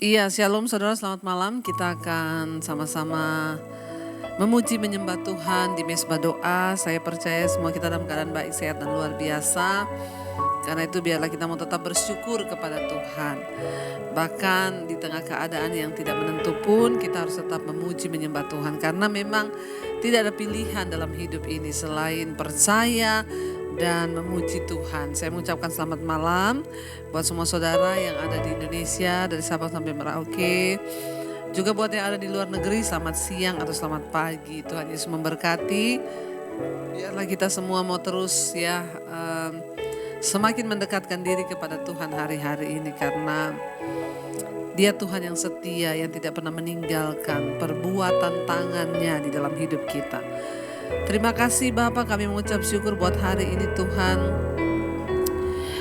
Iya, shalom saudara, selamat malam. Kita akan sama-sama memuji menyembah Tuhan di mesbah doa. Saya percaya semua kita dalam keadaan baik, sehat, dan luar biasa. Karena itu biarlah kita mau tetap bersyukur kepada Tuhan. Bahkan di tengah keadaan yang tidak menentu pun kita harus tetap memuji menyembah Tuhan. Karena memang tidak ada pilihan dalam hidup ini selain percaya dan memuji Tuhan. Saya mengucapkan selamat malam buat semua saudara yang ada di Indonesia dari Sabang sampai Merauke. Juga buat yang ada di luar negeri, selamat siang atau selamat pagi. Tuhan Yesus memberkati. Biarlah kita semua mau terus semakin mendekatkan diri kepada Tuhan hari-hari ini, karena Dia Tuhan yang setia, yang tidak pernah meninggalkan perbuatan tangannya di dalam hidup kita. Terima kasih Bapa, kami mengucap syukur buat hari ini Tuhan.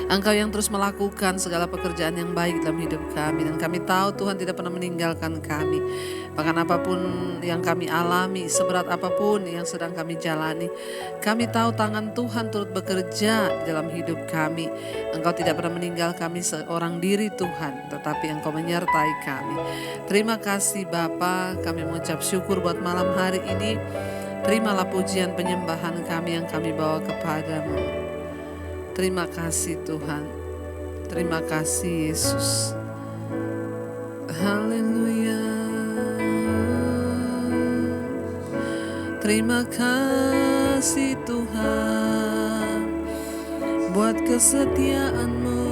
Engkau yang terus melakukan segala pekerjaan yang baik dalam hidup kami. Dan kami tahu Tuhan tidak pernah meninggalkan kami. Bahkan apapun yang kami alami, seberat apapun yang sedang kami jalani, kami tahu tangan Tuhan turut bekerja di dalam hidup kami. Engkau tidak pernah meninggal kami seorang diri Tuhan, tetapi Engkau menyertai kami. Terima kasih Bapa, kami mengucap syukur buat malam hari ini. Terimalah pujian penyembahan kami yang kami bawa kepadamu. Terima kasih Tuhan. Terima kasih Yesus. Haleluya. Terima kasih Tuhan buat kesetiaan-Mu.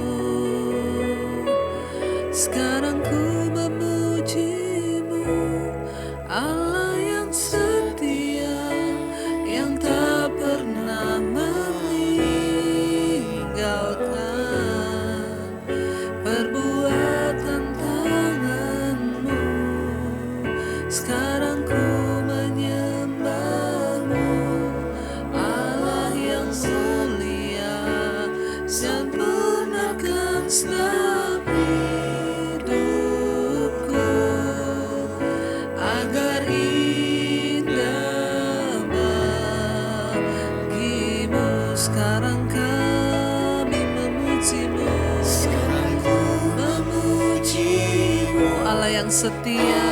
Sekarang ku memuji-Mu, Allah yang setia, yang tak pernah meninggalkan perbuatan tangan-Mu. Sekarang ku menyembah-Mu, Allah yang mulia, sempurnakan setiap hidupku, agar indah bagimu. Sekarang kami memuji-Mu, sekarang ku memuji-Mu, Allah yang setia,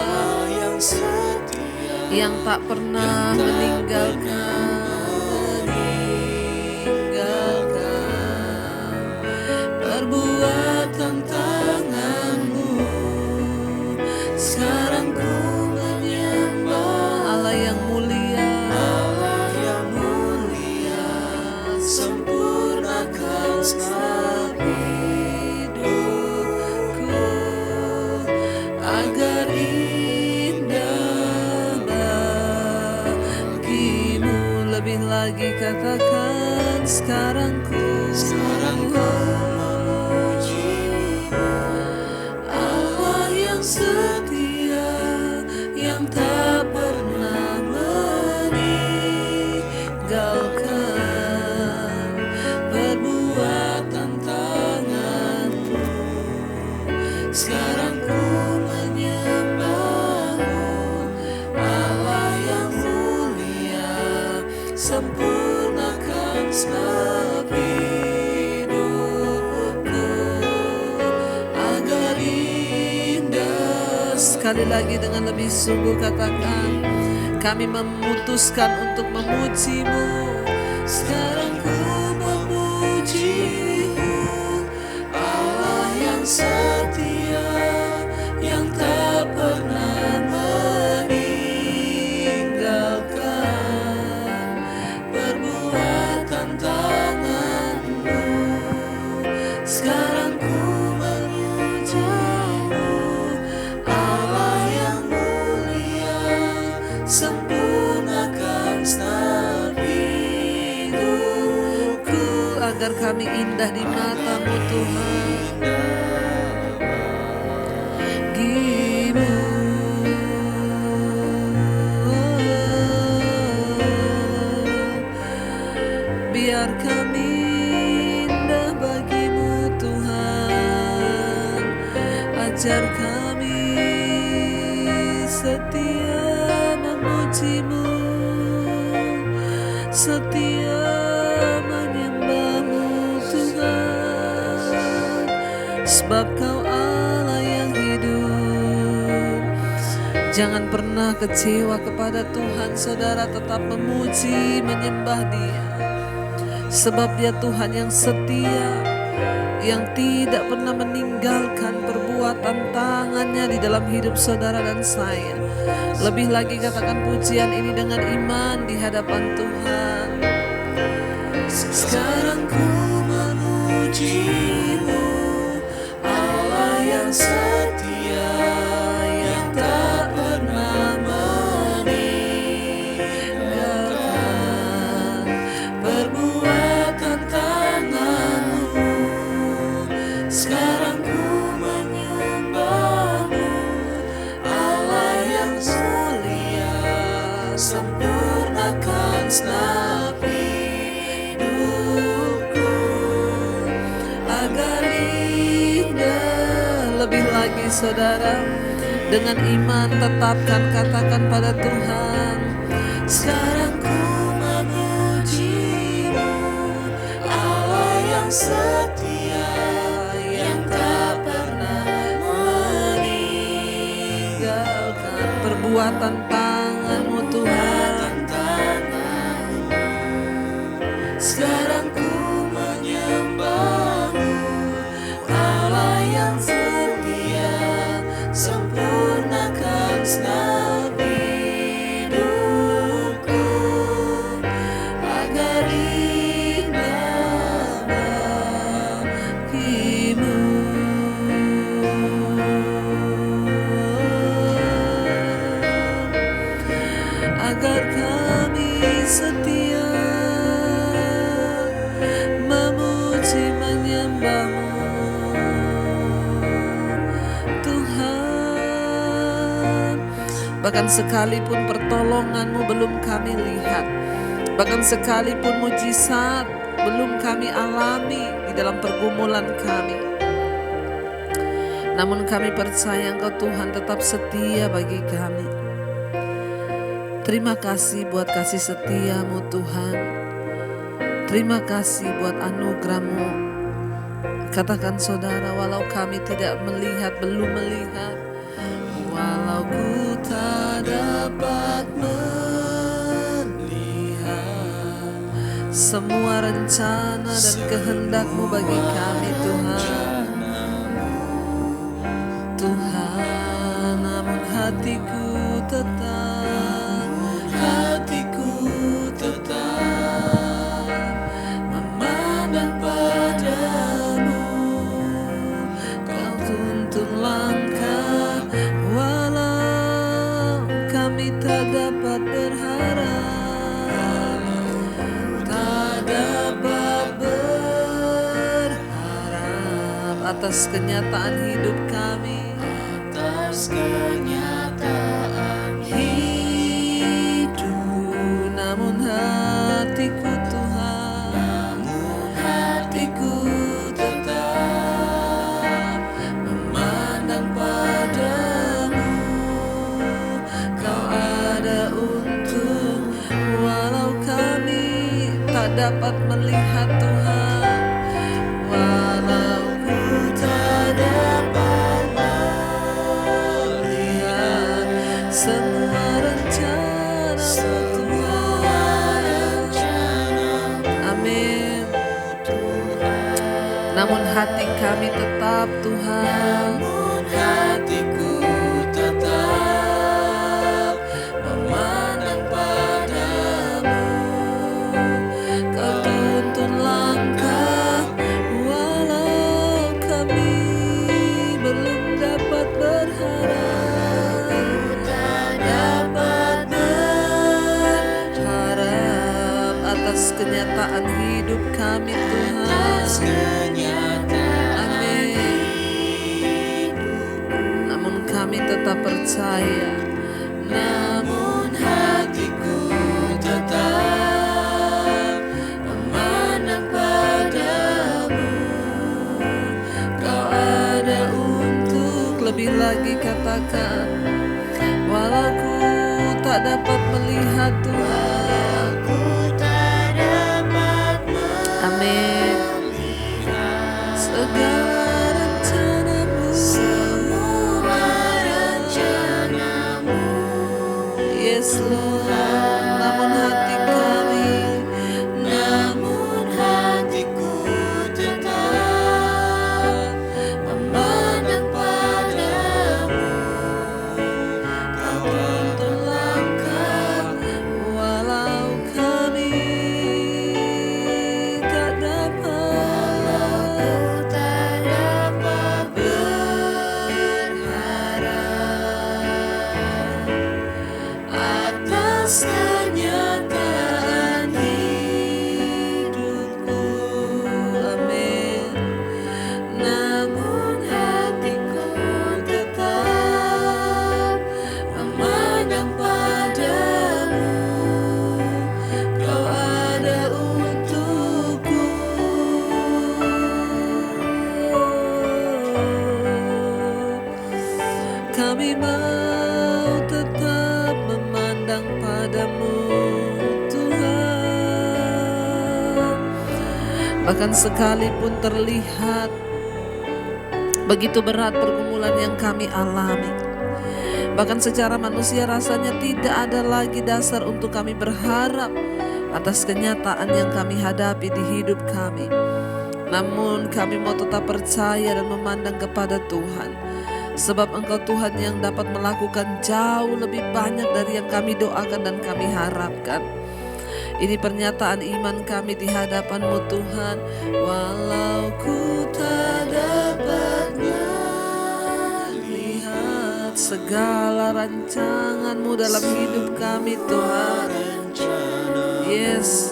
yang tak pernah meninggalkan perbuatan tangan-Mu. Sekarang ku menyembah Allah yang mulia, sempurnakan setiap hidupku, agar indah bagimu. Lebih lagi katakan, sekarang ku Allah yang setia, yang tak pernah meninggalkan perbuatan tangan-Mu. Sekarang ku menyembah-Mu, Allah yang mulia, sempurnakan setiap hidupku, agar indah. Sekali lagi dengan lebih sungguh katakan, kami memutuskan untuk memuji-Mu. Sekarang ku memuji-Mu, Allah yang setia, yang tak pernah meninggalkan perbuatan tangan-Mu. Sekarang ku memuji-Mu, Allah yang mulia, sempurnakan setiap hidupku, agar kami indah di mata-Mu Tuhan. Bagimu. Biar kami indah bagi-Mu Tuhan. Ajar kami setia memuji-Mu, setia menyembah-Mu Tuhan. Sebab Kau Allah yang hidup. Jangan pernah kecewa kepada Tuhan. Saudara tetap memuji, menyembah Dia. Sebab Dia Tuhan yang setia, yang tidak pernah meninggalkan perbuatan tangannya di dalam hidup saudara dan saya. Lebih lagi katakan pujian ini dengan iman di hadapan Tuhan. Sekarang ku memuji-Mu, Allah yang setia, yang tak pernah meninggalkan perbuatan tangan-Mu. Sekarang ku menyembah-Mu, Allah yang mulia, sempurnakan segenap hidupku agar indah. Lebih lagi saudara, dengan iman tetapkan, katakan pada Tuhan, sekarang ku memuji-Mu, Allah yang setia, yang tak pernah meninggalkan perbuatan tangan-Mu Tuhan. Sekarang ku menyembah-Mu, Allah yang setia, sempurnakan segenap hidupku agar indah bagimu. Agar kami setia memuji menyembah-Mu Tuhan. Bahkan sekalipun pertolongan-Mu belum kami lihat, bahkan sekalipun mujizat belum kami alami di dalam pergumulan kami, namun kami percaya Engkau Tuhan tetap setia bagi kami. Terima kasih buat kasih setia-Mu Tuhan. Terima kasih buat anugerah-Mu. Katakan saudara, walau kami tidak melihat, belum melihat, walau ku tak dapat melihat semua rencana dan kehendak-Mu bagi kami Tuhan. Tuhan, namun hatiku tetap memandang padamu. Kau tuntun langkah, walau kami tak dapat berharap, tak dapat berharap atas kenyataan hidup kami, atas kenyataan hidup. Namun hatiku Tuhan, namun hatiku tetap memandang padamu. Kau ada untuk, walau kami tak dapat melihat Tuhan, walau ku tak dapat melihat semua rencana-Mu Tuhan. Amin. Namun hati kami tetap Tuhan, namun hatiku tetap memandang padamu. Kau tuntun langkah, walau kami belum dapat berharap, tak dapat berharap atas kenyataan hidup kami Tuhan. Amin. Namun kami tetap percaya, namun hatiku tetap memandang padamu. Kau ada untuk, lebih lagi katakan, walau ku tak dapat melihat Tuhan. Amin. Segala rencana-Mu, semua rencana-Mu Bahkan sekalipun terlihat begitu berat pergumulan yang kami alami, bahkan secara manusia rasanya tidak ada lagi dasar untuk kami berharap atas kenyataan yang kami hadapi di hidup kami. Namun kami mau tetap percaya dan memandang kepada Tuhan, sebab Engkau Tuhan yang dapat melakukan jauh lebih banyak dari yang kami doakan dan kami harapkan. Ini pernyataan iman kami di hadapan-Mu Tuhan. Walau ku tak dapat melihat segala rancangan-Mu dalam hidup kami Tuhan. Yes.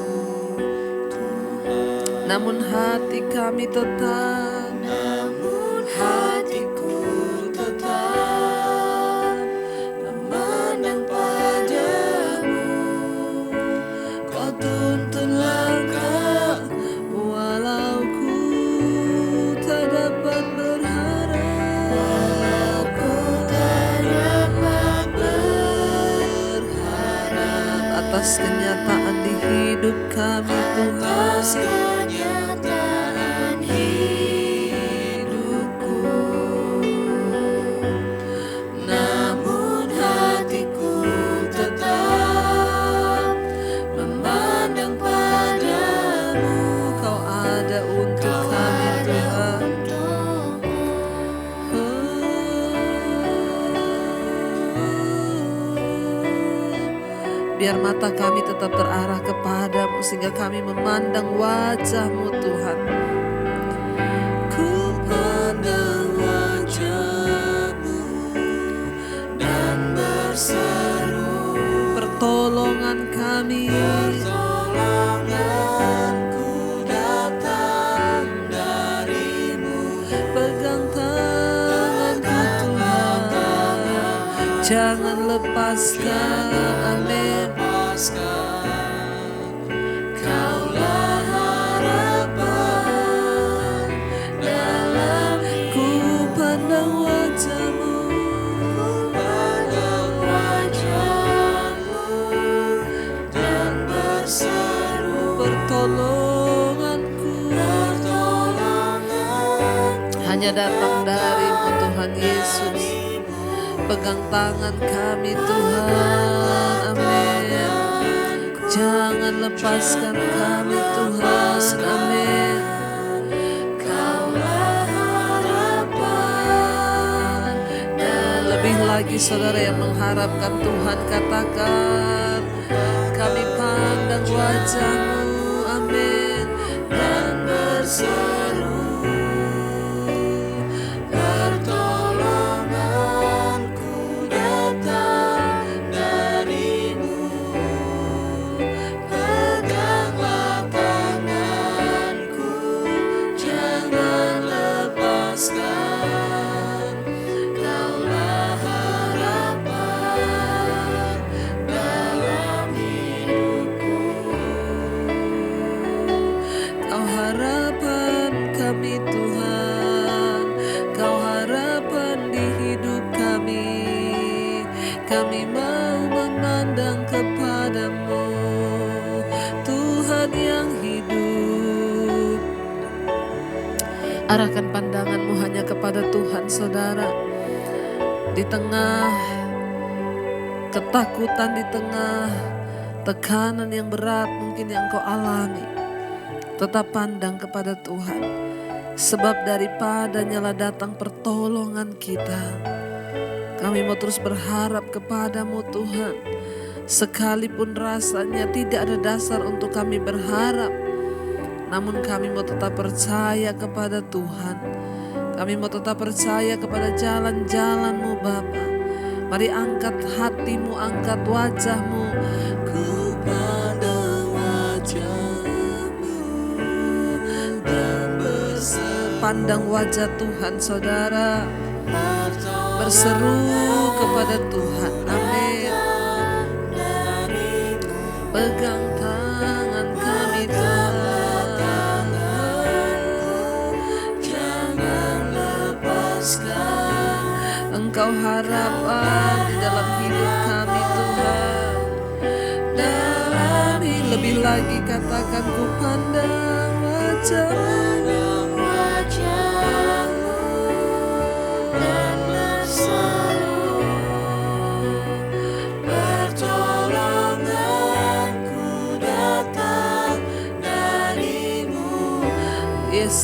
Namun hati kami tetap, hatiku tetap memandang padamu. Kau tuntun langkah walau ku tak dapat berharap, walau ku tak dapat berharap atas kenyataan di hidup kami Tuhan. Biar mata kami tetap terarah kepadamu sehingga kami memandang wajah-Mu Tuhan. Ku pandang wajah-Mu dan berseru, pertolongan kami, pertolonganku datang dari-Mu. Pegang tanganku Tuhan, jangan lepaskan, amin. Kaulah harapan dalam ku pandang wajah-Mu, dan berseru, pertolonganku hanya datang dari-Mu Tuhan Yesus. Pegang tangan kami Tuhan, amin. Jangan lepaskan kami Tuhan, amin. Kaulah harapan. Dan lebih lagi saudara yang mengharapkan Tuhan, katakan, kami pandang wajah-Mu, amin. Dan berseru, kami mau memandang kepadamu, Tuhan yang hidup. Arahkan pandanganmu hanya kepada Tuhan saudara. Di tengah ketakutan, di tengah tekanan yang berat mungkin yang kau alami, tetap pandang kepada Tuhan. Sebab daripadanya lah datang pertolongan kita. Kami mau terus berharap kepadamu Tuhan. Sekalipun rasanya tidak ada dasar untuk kami berharap, namun kami mau tetap percaya kepada Tuhan. Kami mau tetap percaya kepada jalan-jalan-Mu Bapa. Mari angkat hatimu, angkat wajahmu. Ku pandang wajah-Mu dan pandang wajah Tuhan saudara. Berseru kepada Tuhan, amin. Pegang tangan kami Tuhan, jangan lepaskan. Engkau harapan di dalam hidup kami Tuhan. Dalami lebih lagi, katakan ku pandang wajah. Yes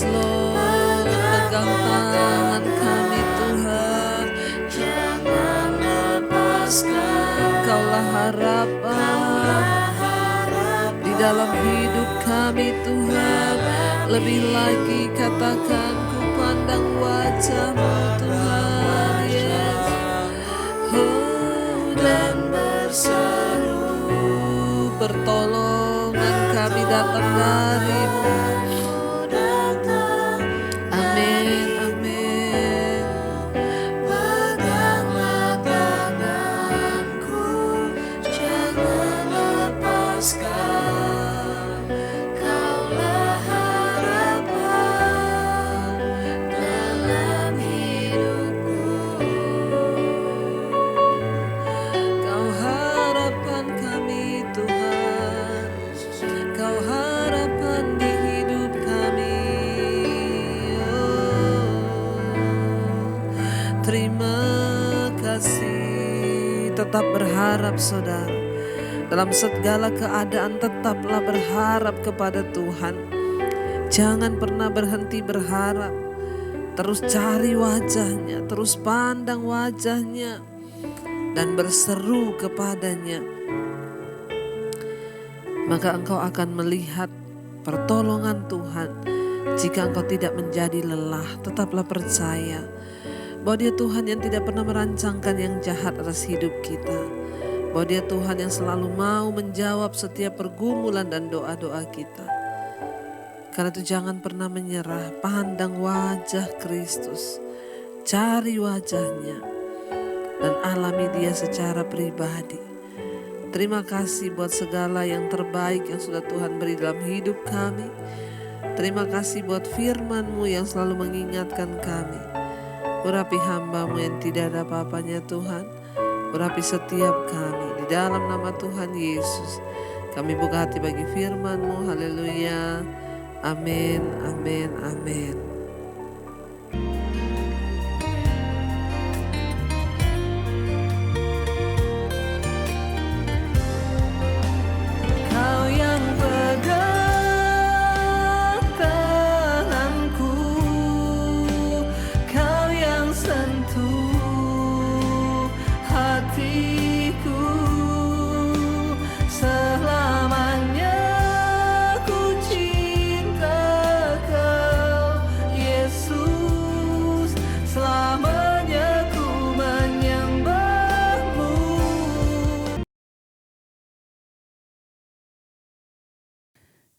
Lord, pegang tangan kami Tuhan, jangan lepaskan. Engkaulah harapan di dalam hidup kami Tuhan. Lebih lagi katakan, ku pandang wajah-Mu Tuhan. Yes. Dan berseru, pertolongan kami datang dari-Mu. Amin, amin. Peganglah tanganku, jangan lepaskan. Kaulah harapan dalam hidupku. Kau harapan kami Tuhan, Kau harapan di hidup kami. Terima kasih. Tetap berharap saudara. Dalam segala keadaan tetaplah berharap kepada Tuhan. Jangan pernah berhenti berharap. Terus cari wajah-Nya, terus pandang wajah-Nya, dan berseru kepadanya. Maka engkau akan melihat pertolongan Tuhan. Jika engkau tidak menjadi lelah, tetaplah percaya bahwa Dia Tuhan yang tidak pernah merancangkan yang jahat atas hidup kita. Bahwa Dia Tuhan yang selalu mau menjawab setiap pergumulan dan doa-doa kita. Karena itu jangan pernah menyerah, pandang wajah Kristus, cari wajah-Nya, dan alami Dia secara pribadi. Terima kasih buat segala yang terbaik yang sudah Tuhan beri dalam hidup kami. Terima kasih buat firman-Mu yang selalu mengingatkan kami. Urapi hamba-Mu yang tidak ada apa-apanya Tuhan. Urapi setiap kami. Di dalam nama Tuhan Yesus, kami buka hati bagi firman-Mu. Haleluya. Amin, amin, amin. Kau yang pegang tanganku, Kau yang sentuh hatiku. Selamanya ku cinta Kau, Yesus. Selamanya ku menyembah-Mu.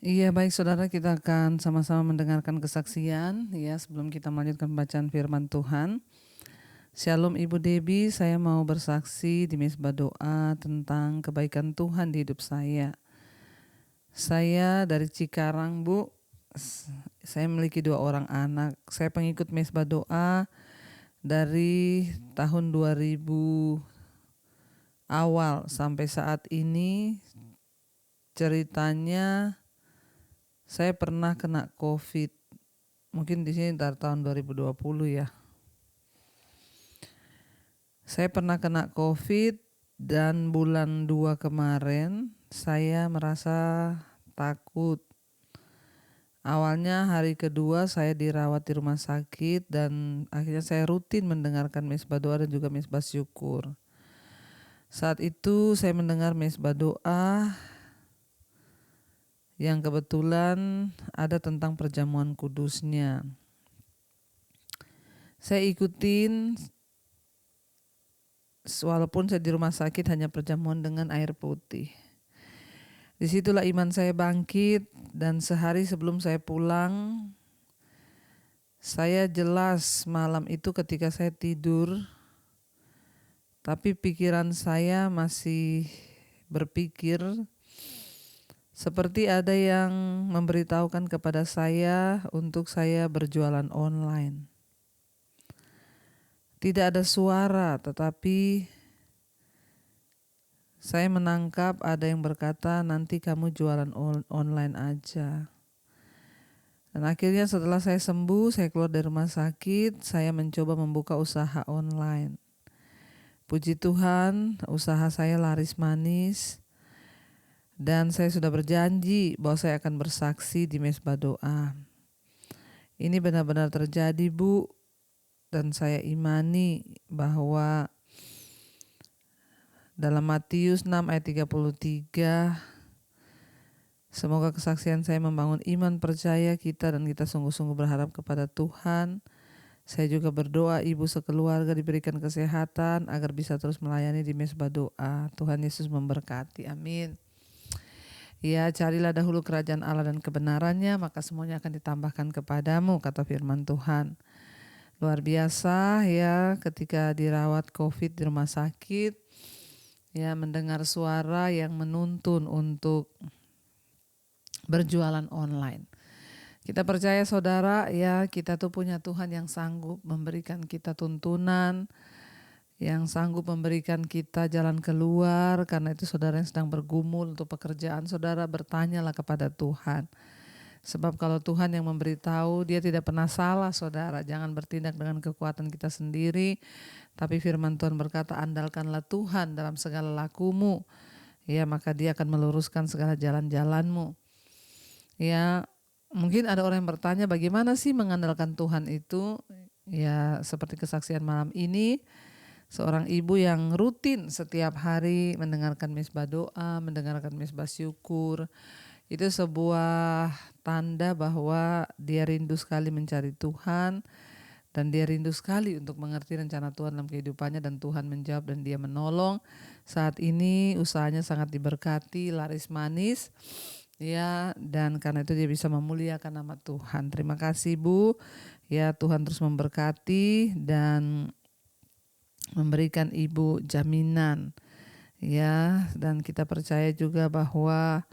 Iya, baik saudara, kita akan sama-sama mendengarkan kesaksian ya sebelum kita melanjutkan pembacaan firman Tuhan. Shalom Ibu Debbie, saya mau bersaksi di Mesbah Doa tentang kebaikan Tuhan di hidup saya. Saya dari Cikarang, Bu. Saya memiliki 2 orang anak. Saya pengikut Mesbah Doa dari tahun 2000 awal sampai saat ini. Ceritanya saya pernah kena COVID. Mungkin di sini dari tahun 2020 ya. Saya pernah kena COVID dan bulan 2 kemarin saya merasa takut. Awalnya hari kedua saya dirawat di rumah sakit dan akhirnya saya rutin mendengarkan Mesbah Doa dan juga Mesbah Syukur. Saat itu saya mendengar Mesbah Doa yang kebetulan ada tentang perjamuan kudusnya. Saya ikutin walaupun saya di rumah sakit hanya perjamuan dengan air putih. Disitulah iman saya bangkit dan sehari sebelum saya pulang, saya jelas malam itu ketika saya tidur, tapi pikiran saya masih berpikir seperti ada yang memberitahukan kepada saya untuk saya berjualan online. Tidak ada suara, tetapi saya menangkap ada yang berkata nanti kamu jualan online aja. Dan akhirnya setelah saya sembuh, saya keluar dari rumah sakit, saya mencoba membuka usaha online. Puji Tuhan, usaha saya laris manis. Dan saya sudah berjanji bahwa saya akan bersaksi di Mesbah Doa. Ini benar-benar terjadi, Bu. Dan saya imani bahwa dalam Matius 6 ayat 33, semoga kesaksian saya membangun iman percaya kita dan kita sungguh-sungguh berharap kepada Tuhan. Saya juga berdoa ibu sekeluarga diberikan kesehatan agar bisa terus melayani di Mesbah Doa. Tuhan Yesus memberkati. Amin. Ya, carilah dahulu kerajaan Allah dan kebenarannya, maka semuanya akan ditambahkan kepadamu, kata firman Tuhan. Luar biasa ya, ketika dirawat COVID di rumah sakit, ya mendengar suara yang menuntun untuk berjualan online. Kita percaya saudara ya, kita tuh punya Tuhan yang sanggup memberikan kita tuntunan, yang sanggup memberikan kita jalan keluar. Karena itu saudara yang sedang bergumul untuk pekerjaan, saudara bertanyalah kepada Tuhan. Sebab kalau Tuhan yang memberitahu, dia tidak pernah salah saudara. Jangan bertindak dengan kekuatan kita sendiri. Tapi firman Tuhan berkata, andalkanlah Tuhan dalam segala lakumu. Ya, maka dia akan meluruskan segala jalan-jalanmu. Ya, mungkin ada orang yang bertanya bagaimana sih mengandalkan Tuhan itu. Ya, seperti kesaksian malam ini. Seorang ibu yang rutin setiap hari mendengarkan Mesbah Doa, mendengarkan Mesbah Syukur. Itu sebuah tanda bahwa dia rindu sekali mencari Tuhan dan dia rindu sekali untuk mengerti rencana Tuhan dalam kehidupannya, dan Tuhan menjawab dan dia menolong. Saat ini usahanya sangat diberkati, laris manis ya, dan karena itu dia bisa memuliakan nama Tuhan. Terima kasih Bu. Ya, Tuhan terus memberkati dan memberikan ibu jaminan ya, dan kita percaya juga bahwa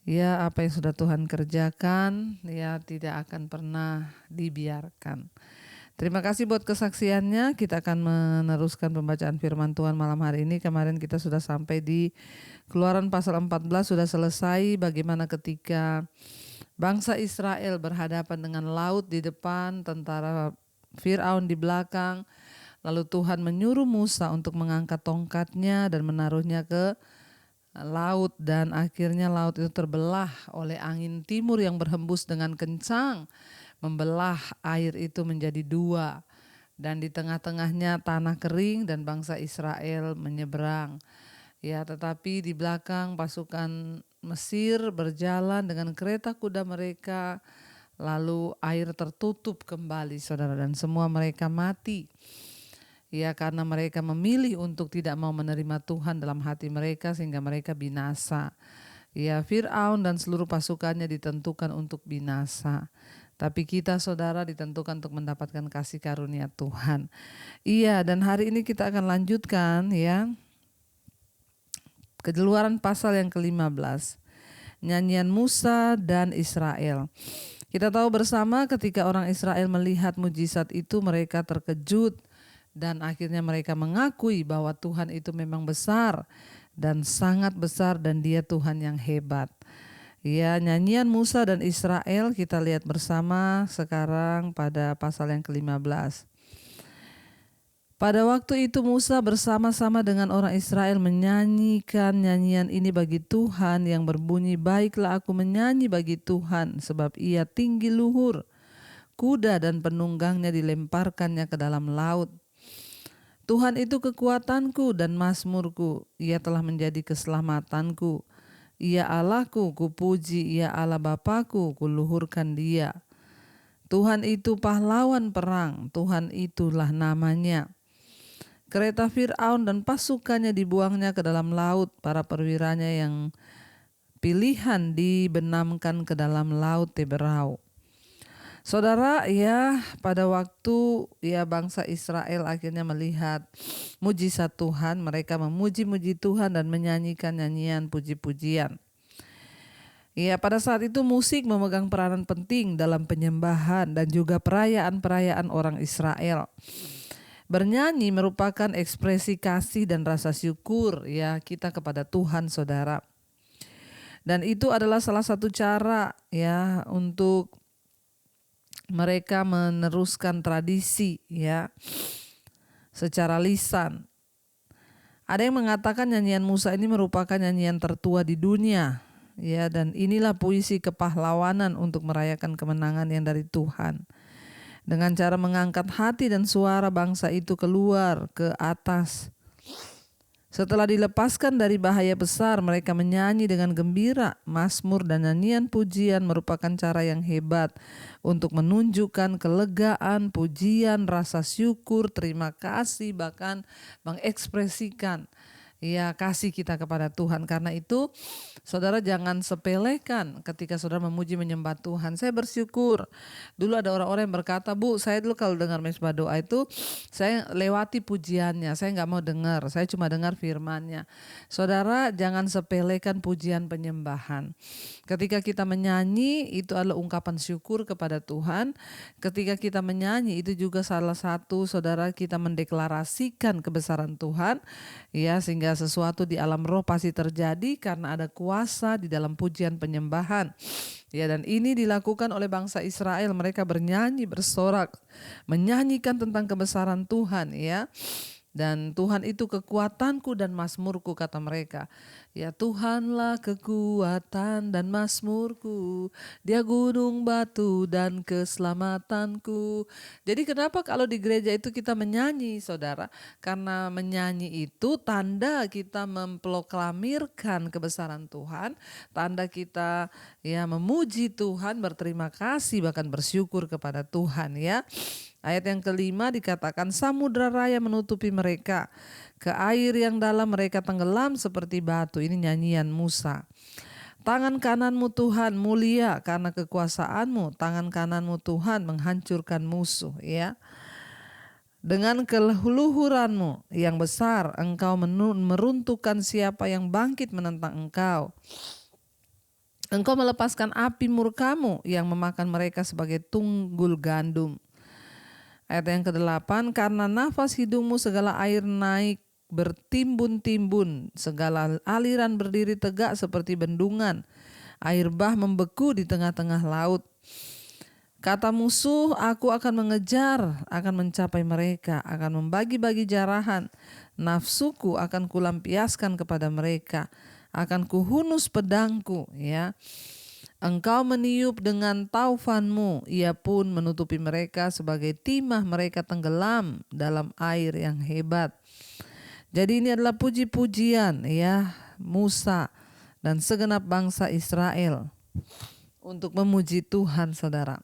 ya apa yang sudah Tuhan kerjakan ya tidak akan pernah dibiarkan. Terima kasih buat kesaksiannya. Kita akan meneruskan pembacaan firman Tuhan malam hari ini. Kemarin kita sudah sampai di Keluaran pasal 14, sudah selesai bagaimana ketika bangsa Israel berhadapan dengan laut di depan, tentara Firaun di belakang. Lalu Tuhan menyuruh Musa untuk mengangkat tongkatnya dan menaruhnya ke laut, dan akhirnya laut itu terbelah oleh angin timur yang berhembus dengan kencang, membelah air itu menjadi dua, dan di tengah-tengahnya tanah kering dan bangsa Israel menyeberang. Ya, tetapi di belakang pasukan Mesir berjalan dengan kereta kuda mereka, lalu air tertutup kembali saudara, dan semua mereka mati. Ya, karena mereka memilih untuk tidak mau menerima Tuhan dalam hati mereka sehingga mereka binasa. Ya, Firaun dan seluruh pasukannya ditentukan untuk binasa. Tapi kita saudara ditentukan untuk mendapatkan kasih karunia Tuhan. Iya, dan hari ini kita akan lanjutkan ya. Keluaran pasal yang ke-15. Nyanyian Musa dan Israel. Kita tahu bersama ketika orang Israel melihat mujizat itu, mereka terkejut. Dan akhirnya mereka mengakui bahwa Tuhan itu memang besar dan sangat besar, dan dia Tuhan yang hebat. Ya, nyanyian Musa dan Israel kita lihat bersama sekarang pada pasal yang ke-15. Pada waktu itu Musa bersama-sama dengan orang Israel menyanyikan nyanyian ini bagi Tuhan yang berbunyi, baiklah aku menyanyi bagi Tuhan sebab ia tinggi luhur. Kuda dan penunggangnya dilemparkannya ke dalam laut. Tuhan itu kekuatanku dan mazmurku, ia telah menjadi keselamatanku. Ia Allahku, kupuji, ia Allah Bapakku, kuluhurkan dia. Tuhan itu pahlawan perang, Tuhan itulah namanya. Kereta Firaun dan pasukannya dibuangnya ke dalam laut, para perwiranya yang pilihan dibenamkan ke dalam laut Teberau. Saudara, ya pada waktu ya bangsa Israel akhirnya melihat mujizat Tuhan, mereka memuji-muji Tuhan dan menyanyikan nyanyian puji-pujian. Ya, pada saat itu musik memegang peranan penting dalam penyembahan dan juga perayaan-perayaan orang Israel. Bernyanyi merupakan ekspresi kasih dan rasa syukur ya kita kepada Tuhan, saudara. Dan itu adalah salah satu cara ya untuk mereka meneruskan tradisi ya secara lisan. Ada yang mengatakan nyanyian Musa ini merupakan nyanyian tertua di dunia ya, dan inilah puisi kepahlawanan untuk merayakan kemenangan yang dari Tuhan. Dengan cara mengangkat hati dan suara bangsa itu keluar ke atas. Setelah dilepaskan dari bahaya besar, mereka menyanyi dengan gembira. Mazmur dan nyanyian pujian merupakan cara yang hebat untuk menunjukkan kelegaan, pujian, rasa syukur, terima kasih, bahkan mengekspresikan ya kasih kita kepada Tuhan. Karena itu saudara jangan sepelekan ketika saudara memuji menyembah Tuhan. Saya bersyukur dulu ada orang-orang yang berkata, Bu, saya dulu kalau dengar mesbah doa itu saya lewati pujiannya, saya nggak mau dengar, saya cuma dengar firmannya. Saudara jangan sepelekan pujian penyembahan. Ketika kita menyanyi itu adalah ungkapan syukur kepada Tuhan. Ketika kita menyanyi itu juga salah satu saudara kita mendeklarasikan kebesaran Tuhan ya, sehingga sesuatu di alam roh pasti terjadi karena ada kuasa di dalam pujian penyembahan. Ya, dan ini dilakukan oleh bangsa Israel. Mereka bernyanyi, bersorak, menyanyikan tentang kebesaran Tuhan ya. Dan Tuhan itu kekuatanku dan mazmurku, kata mereka. Ya, Tuhanlah kekuatan dan mazmurku, Dia gunung batu dan keselamatanku. Jadi kenapa kalau di gereja itu kita menyanyi, saudara? Karena menyanyi itu tanda kita memproklamirkan kebesaran Tuhan, tanda kita ya memuji Tuhan, berterima kasih, bahkan bersyukur kepada Tuhan ya. Ayat yang kelima dikatakan samudra raya menutupi mereka, ke air yang dalam mereka tenggelam seperti batu. Ini nyanyian Musa. Tangan kananmu Tuhan mulia karena kekuasaanmu, tangan kananmu Tuhan menghancurkan musuh ya. Dengan keluhuranmu yang besar engkau meruntuhkan siapa yang bangkit menentang engkau. Engkau melepaskan api murkamu yang memakan mereka sebagai tunggul gandum. Ayat yang ke-8, karena nafas hidungmu segala air naik bertimbun-timbun, segala aliran berdiri tegak seperti bendungan, air bah membeku di tengah-tengah laut. Kata musuh, aku akan mengejar, akan mencapai mereka, akan membagi-bagi jarahan, nafsuku akan kulampiaskan kepada mereka, akan kuhunus pedangku ya. Engkau meniup dengan taufanmu, ia pun menutupi mereka sebagai timah mereka tenggelam dalam air yang hebat. Jadi ini adalah puji-pujian ya Musa dan segenap bangsa Israel untuk memuji Tuhan, saudara.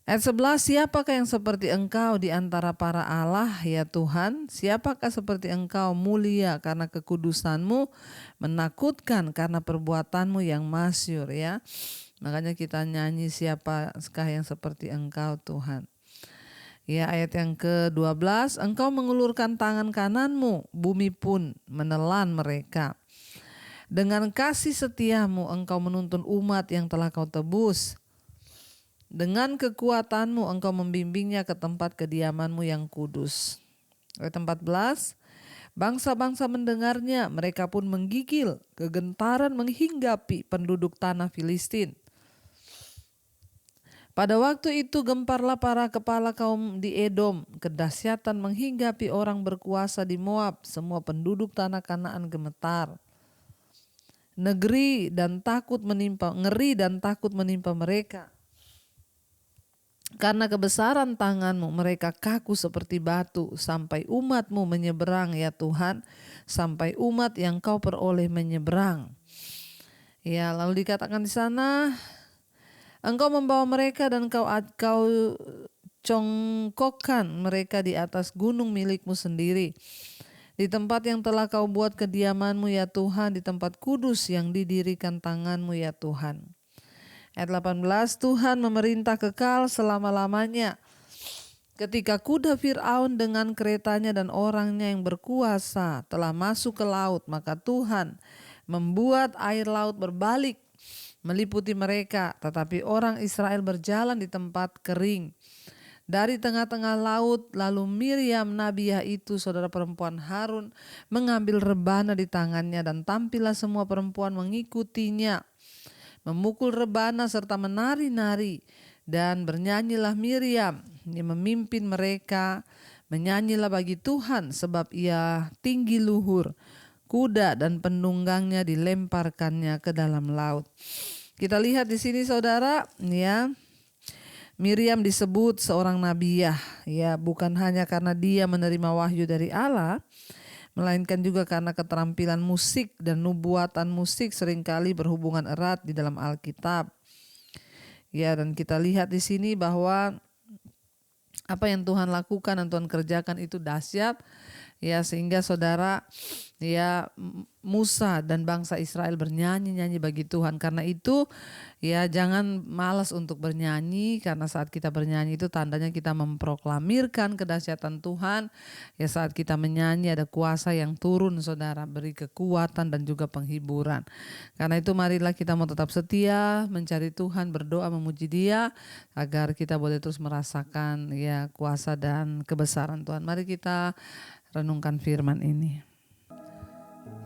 Ayat 11, siapakah yang seperti engkau di antara para Allah ya Tuhan? Siapakah seperti engkau mulia karena kekudusanmu, menakutkan karena perbuatanmu yang masyur ya. Makanya kita nyanyi siapakah yang seperti engkau Tuhan. Ya, ayat yang ke-12, engkau mengulurkan tangan kananmu, bumi pun menelan mereka. Dengan kasih setiamu engkau menuntun umat yang telah kau tebus. Dengan kekuatanmu engkau membimbingnya ke tempat kediamanmu yang kudus. Ayat 14, bangsa-bangsa mendengarnya, mereka pun menggigil, kegentaran menghinggapi penduduk tanah Filistin. Pada waktu itu gemparlah para kepala kaum di Edom, kedahsyatan menghinggapi orang berkuasa di Moab, semua penduduk tanah Kanaan gemetar. Ngeri dan takut menimpa mereka. Karena kebesaran tanganmu mereka kaku seperti batu, sampai umatmu menyeberang ya Tuhan, sampai umat yang kau peroleh menyeberang. Ya, lalu dikatakan di sana, engkau membawa mereka dan kau congkokkan mereka di atas gunung milikmu sendiri, di tempat yang telah kau buat kediamanmu ya Tuhan, di tempat kudus yang didirikan tanganmu ya Tuhan. Ayat 18, Tuhan memerintah kekal selama-lamanya. Ketika kuda Fir'aun dengan keretanya dan orangnya yang berkuasa telah masuk ke laut, maka Tuhan membuat air laut berbalik meliputi mereka, tetapi orang Israel berjalan di tempat kering. Dari tengah-tengah laut, lalu Miriam nabiah itu, saudara perempuan Harun, mengambil rebana di tangannya dan tampillah semua perempuan mengikutinya, memukul rebana serta menari-nari. Dan bernyanyilah Miriam, dia memimpin mereka, menyanyilah bagi Tuhan sebab ia tinggi luhur, kuda dan penunggangnya dilemparkannya ke dalam laut. Kita lihat di sini saudara, ya, Miriam disebut seorang nabiyah, ya, bukan hanya karena dia menerima wahyu dari Allah, melainkan juga karena keterampilan musik dan nubuatan musik seringkali berhubungan erat di dalam Alkitab. Ya, dan kita lihat di sini bahwa apa yang Tuhan lakukan dan Tuhan kerjakan itu dahsyat, ya, sehingga saudara, ya, Musa dan bangsa Israel bernyanyi-nyanyi bagi Tuhan. Karena itu, ya, jangan malas untuk bernyanyi, karena saat kita bernyanyi itu tandanya kita memproklamirkan kedahsyatan Tuhan. Ya, saat kita menyanyi ada kuasa yang turun saudara, beri kekuatan dan juga penghiburan. Karena itu marilah kita mau tetap setia mencari Tuhan, berdoa memuji Dia agar kita boleh terus merasakan, ya, kuasa dan kebesaran Tuhan. Mari kita renungkan firman ini.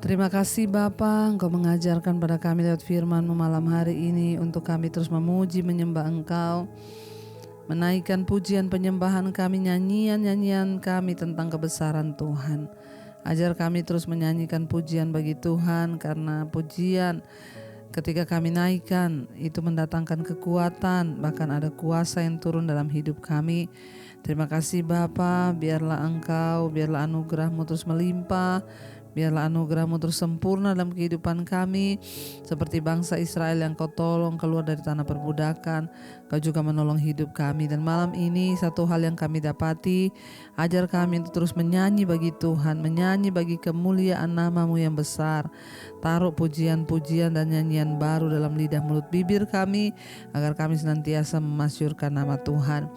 Terima kasih Bapa, Engkau mengajarkan pada kami lewat firman-Mu malam hari ini untuk kami terus memuji menyembah Engkau, menaikkan pujian penyembahan kami, nyanyian-nyanyian kami tentang kebesaran Tuhan. Ajar kami terus menyanyikan pujian bagi Tuhan, karena pujian ketika kami naikkan itu mendatangkan kekuatan, bahkan ada kuasa yang turun dalam hidup kami. Terima kasih Bapa, biarlah Engkau, biarlah anugerah-Mu terus melimpah, biarlah anugerah-Mu terus sempurna dalam kehidupan kami. Seperti bangsa Israel yang Kau tolong keluar dari tanah perbudakan, Kau juga menolong hidup kami. Dan malam ini satu hal yang kami dapati, ajar kami untuk terus menyanyi bagi Tuhan, menyanyi bagi kemuliaan nama-Mu yang besar. Taruh pujian-pujian dan nyanyian baru dalam lidah mulut bibir kami, agar kami senantiasa memasyurkan nama Tuhan.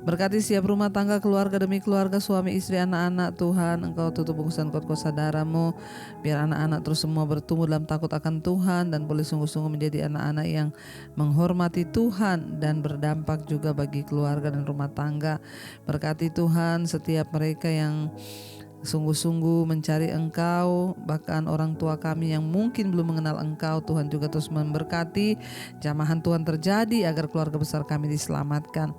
Berkati setiap rumah tangga, keluarga demi keluarga, suami, istri, anak-anak Tuhan. Engkau tutup bungkusan kot-kot saudara-Mu, biar anak-anak terus semua bertumbuh dalam takut akan Tuhan dan boleh sungguh-sungguh menjadi anak-anak yang menghormati Tuhan dan berdampak juga bagi keluarga dan rumah tangga. Berkati Tuhan setiap mereka yang sungguh-sungguh mencari Engkau, bahkan orang tua kami yang mungkin belum mengenal Engkau. Tuhan juga terus memberkati, jamahan Tuhan terjadi agar keluarga besar kami diselamatkan.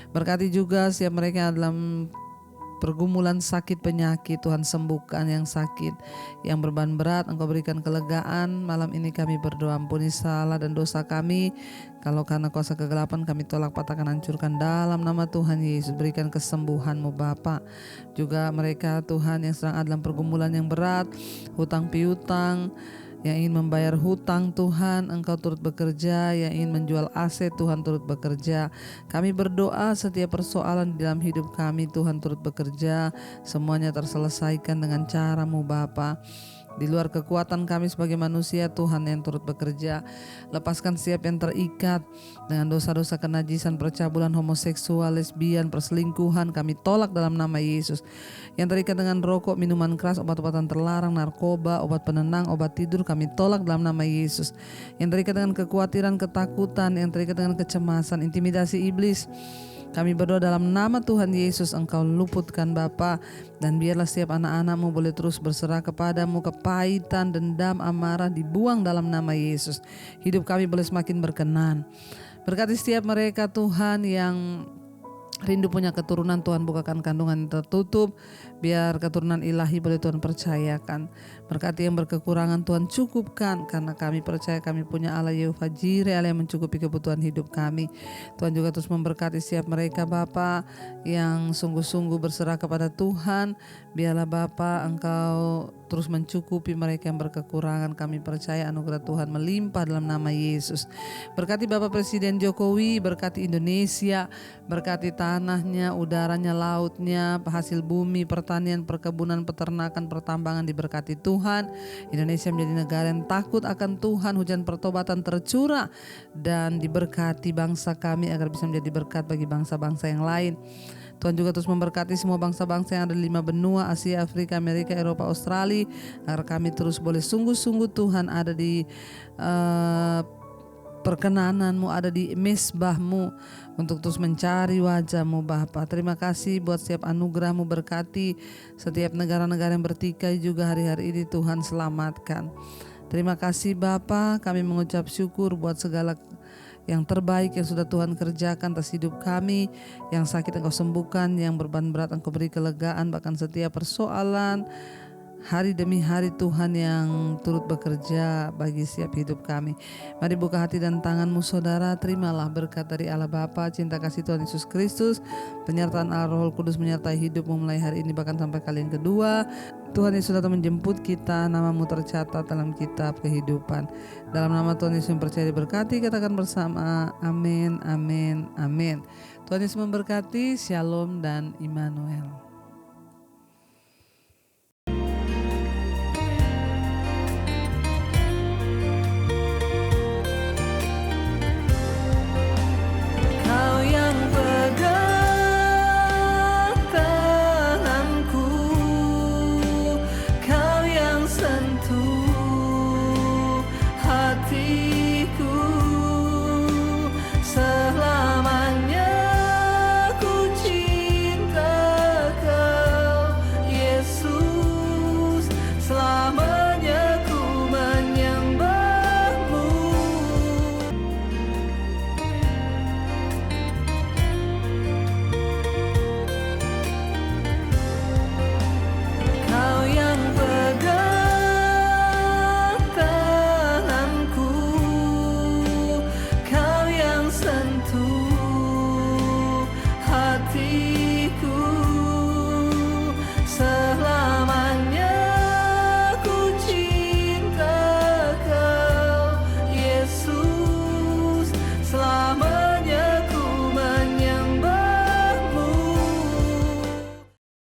Berkati juga setiap mereka dalam pergumulan sakit penyakit, Tuhan sembuhkan yang sakit, yang beban berat Engkau berikan kelegaan. Malam ini kami berdoa, ampuni salah dan dosa kami, kalau karena kuasa kegelapan kami tolak, patahkan, hancurkan dalam nama Tuhan Yesus. Berikan kesembuhan-Mu Bapa. Juga mereka Tuhan yang sedang ada dalam pergumulan yang berat, hutang piutang, yang ingin membayar hutang Tuhan, Engkau turut bekerja. Yang ingin menjual aset, Tuhan turut bekerja. Kami berdoa setiap persoalan di dalam hidup kami, Tuhan turut bekerja. Semuanya terselesaikan dengan cara-Mu Bapa. Di luar kekuatan kami sebagai manusia, Tuhan yang turut bekerja. Lepaskan setiap yang terikat dengan dosa-dosa kenajisan, percabulan, homoseksual, lesbian, perselingkuhan, kami tolak dalam nama Yesus. Yang terikat dengan rokok, minuman keras, obat-obatan terlarang, narkoba, obat penenang, obat tidur, kami tolak dalam nama Yesus. Yang terikat dengan kekhawatiran, ketakutan, yang terikat dengan kecemasan, intimidasi iblis, kami berdoa dalam nama Tuhan Yesus, Engkau luputkan Bapa. Dan biarlah setiap anak-anak-Mu boleh terus berserah kepadamu. Kepahitan, dendam, amarah dibuang dalam nama Yesus. Hidup kami boleh semakin berkenan. Berkati setiap mereka Tuhan yang rindu punya keturunan, Tuhan bukakan kandungan yang tertutup, biar keturunan ilahi boleh Tuhan percayakan. Berkati yang berkekurangan, Tuhan cukupkan, karena kami percaya kami punya Allah Yehova Jireh, Allah yang mencukupi kebutuhan hidup kami. Tuhan juga terus memberkati setiap mereka Bapa yang sungguh-sungguh berserah kepada Tuhan. Biarlah Bapa Engkau terus mencukupi mereka yang berkekurangan. Kami percaya anugerah Tuhan melimpah dalam nama Yesus. Berkati Bapak Presiden Jokowi, berkati Indonesia, berkati tanahnya, udaranya, lautnya, hasil bumi, pertanian, perkebunan, peternakan, pertambangan diberkati Tuhan. Indonesia menjadi negara yang takut akan Tuhan, hujan pertobatan tercurah, dan diberkati bangsa kami agar bisa menjadi berkat bagi bangsa-bangsa yang lain. Tuhan juga terus memberkati semua bangsa-bangsa yang ada di 5 benua, Asia, Afrika, Amerika, Eropa, Australia, agar kami terus boleh sungguh-sungguh Tuhan ada di perkenanan-Mu, ada di mesbah-Mu, untuk terus mencari wajah-Mu Bapa. Terima kasih buat setiap anugerah-Mu, berkati setiap negara-negara yang bertikai juga hari-hari ini, Tuhan selamatkan. Terima kasih Bapa, kami mengucap syukur buat segala yang terbaik yang sudah Tuhan kerjakan atas hidup kami. Yang sakit Engkau sembuhkan, yang beban berat Engkau beri kelegaan, bahkan setiap persoalan hari demi hari Tuhan yang turut bekerja bagi setiap hidup kami. Mari buka hati dan tanganmu saudara, terimalah berkat dari Allah Bapa, cinta kasih Tuhan Yesus Kristus, penyertaan Allah Roh Kudus menyertai hidupmu mulai hari ini bahkan sampai kali yang kedua. Tuhan Yesus datang menjemput kita, namamu tercatat dalam kitab kehidupan. Dalam nama Tuhan Yesus yang percaya diberkati, katakan bersama amin, amin, amin. Tuhan Yesus memberkati, shalom dan Immanuel.